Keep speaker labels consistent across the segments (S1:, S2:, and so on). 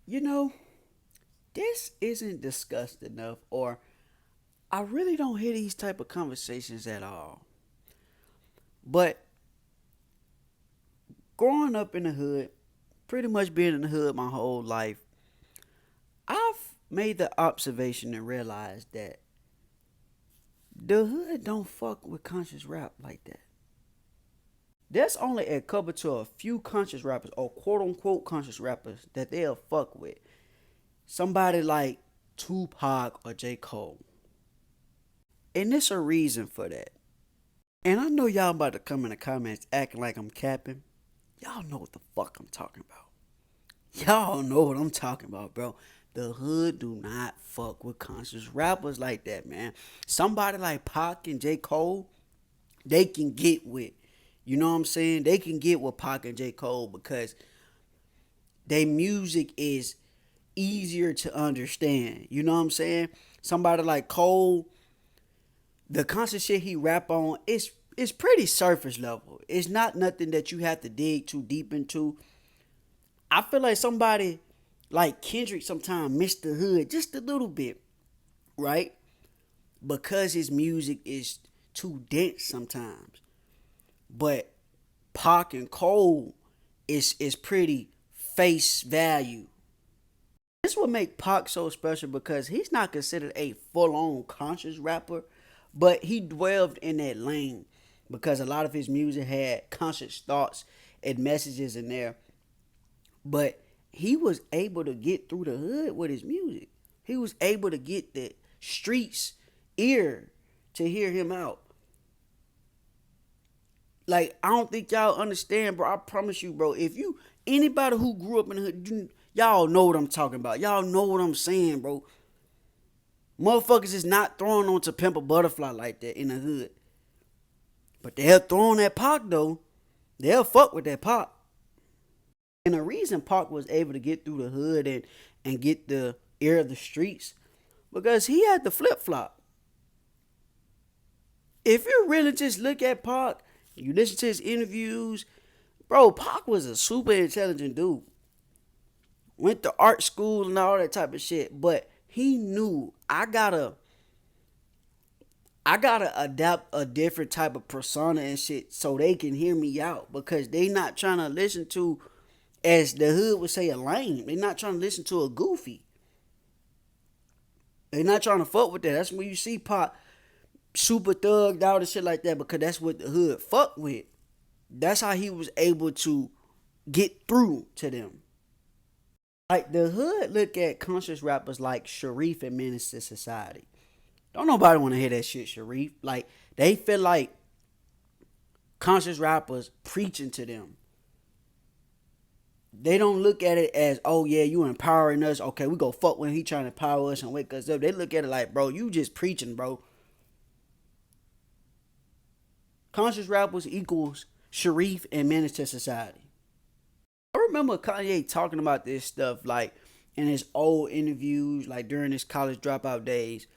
S1: you know, this isn't discussed enough, or I really don't hear these type of conversations at all. But growing up in the hood, pretty much being in the hood my whole life, I've made the observation and realized that the hood don't fuck with conscious rap like that. There's only a couple to a few conscious rappers or quote unquote conscious rappers that they'll fuck with. Somebody like Tupac or J. Cole. And there's a reason for that. And I know y'all about to come in the comments acting like I'm capping. Y'all know what the fuck I'm talking about. Y'all know what I'm talking about, bro. The hood do not fuck with conscious rappers like that, man. Somebody like Pac and J. Cole, they can get with. You know what I'm saying? They can get with Pac and J. Cole because their music is easier to understand. You know what I'm saying? Somebody like Cole, the conscious shit he rap on, it's pretty surface level. It's not nothing that you have to dig too deep into. I feel like somebody like Kendrick sometimes missed the hood just a little bit, right? Because his music is too dense sometimes. But Pac and Cole is pretty face value. This would make Pac so special because he's not considered a full-on conscious rapper, but he dwelled in that lane because a lot of his music had conscious thoughts and messages in there. But he was able to get through the hood with his music. He was able to get the streets ear to hear him out. Like, I don't think y'all understand, bro. I promise you, bro. If you anybody who grew up in the hood, y'all know what I'm talking about. Y'all know what I'm saying, bro. Motherfuckers is not throwing on to Pimp a Butterfly like that in the hood. But they'll throw on that Pac though. They'll fuck with that Pac. And the reason Pac was able to get through the hood and get the ear of the streets because he had the flip flop. If you really just look at Pac, you listen to his interviews, bro, Pac was a super intelligent dude. Went to art school and all that type of shit, but he knew I gotta adapt a different type of persona and shit so they can hear me out because they not trying to listen to, as the hood would say, a lame. They not trying to listen to a goofy. They not trying to fuck with that. That's when you see Pac super thugged out and shit like that because that's what the hood fuck with. That's how he was able to get through to them. Like the hood look at conscious rappers like Sharif and Menace to Society. Don't nobody want to hear that shit, Sharif. Like they feel like conscious rappers preaching to them. They don't look at it as, oh yeah, you empowering us. Okay, we go fuck when he trying to empower us and wake us up. They look at it like, bro, you just preaching, bro. Conscious rappers equals Sharif and Menace to Society. I remember Kanye talking about this stuff like in his old interviews, like during his college dropout days.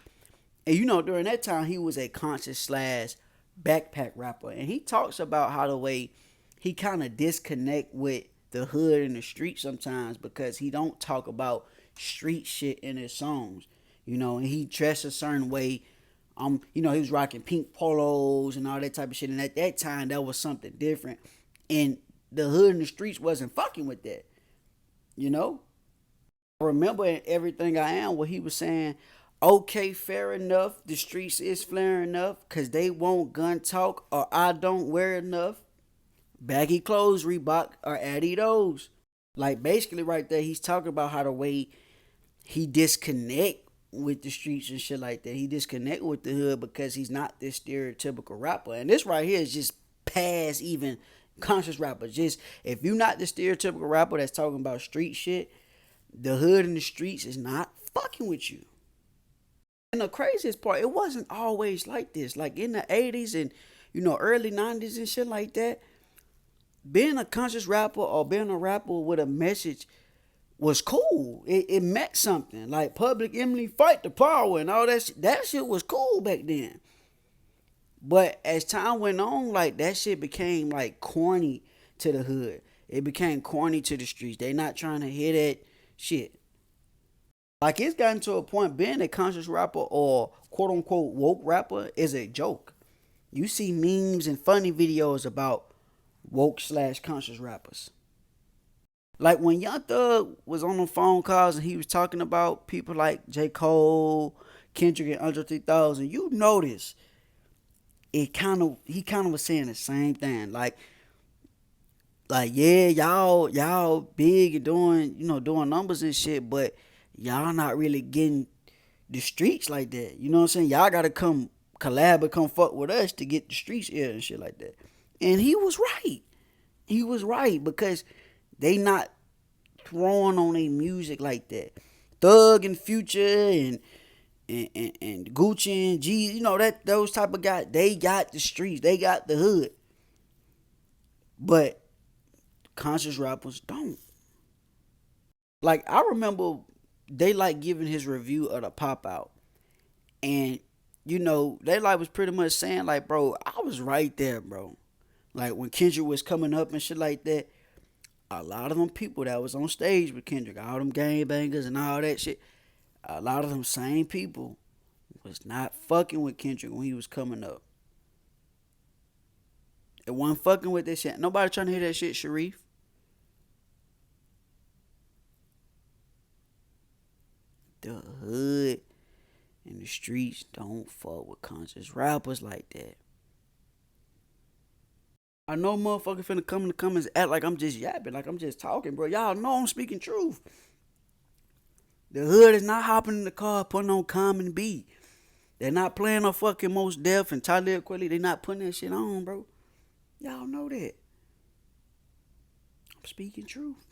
S1: And you know, during that time, he was a conscious slash backpack rapper, and he talks about how the way he kind of disconnect with the hood and the street sometimes because he don't talk about street shit in his songs, you know, and he dressed a certain way. He was rocking pink polos and all that type of shit, and at that time, that was something different, and the hood and the streets wasn't fucking with that, you know. I remember in Everything I Am what he was saying. Okay, fair enough. The streets is flaring enough because they won't gun talk or I don't wear enough. Baggy clothes, Reebok, or Adidas. Like basically right there, he's talking about how the way he disconnect with the streets and shit like that. He disconnect with the hood because he's not this stereotypical rapper. And this right here is just past even conscious rapper. Just if you're not the stereotypical rapper that's talking about street shit, the hood and the streets is not fucking with you. And the craziest part, it wasn't always like this. Like in the 80s and early 90s and shit like that, being a conscious rapper or being a rapper with a message was cool. It meant something. Like Public Enemy, Fight the Power and all that shit was cool back then. But as time went on, like that shit became like corny to the hood. It became corny to the streets. They not trying to hear that Shit. Like it's gotten to a point being a conscious rapper or quote unquote woke rapper is a joke. You see memes and funny videos about woke slash conscious rappers. Like when Young Thug was on the phone calls and he was talking about people like J. Cole, Kendrick, and Andre 3000, you notice he kind of was saying the same thing. Like yeah, y'all big and doing numbers and shit, but y'all not really getting the streets like that. You know what I'm saying? Y'all gotta come collab and come fuck with us to get the streets here and shit like that. And he was right. He was right because they not throwing on their music like that. Thug and Future and Gucci and G, that those type of guys, they got the streets, they got the hood. But conscious rappers don't. Like I remember they like giving his review of the pop out. And they like was pretty much saying like, bro, I was right there, bro. Like when Kendrick was coming up and shit like that, a lot of them people that was on stage with Kendrick, all them gangbangers and all that shit, a lot of them same people was not fucking with Kendrick when he was coming up. It wasn't fucking with that shit. Nobody trying to hear that shit, Sharif. The hood and the streets don't fuck with conscious rappers like that. I know motherfuckers finna come in the comments act like I'm just yapping, like I'm just talking, bro. Y'all know I'm speaking truth. The hood is not hopping in the car putting on Common B. They're not playing no fucking Most Def and Talib Kweli. They not putting that shit on, bro. Y'all know that. I'm speaking truth.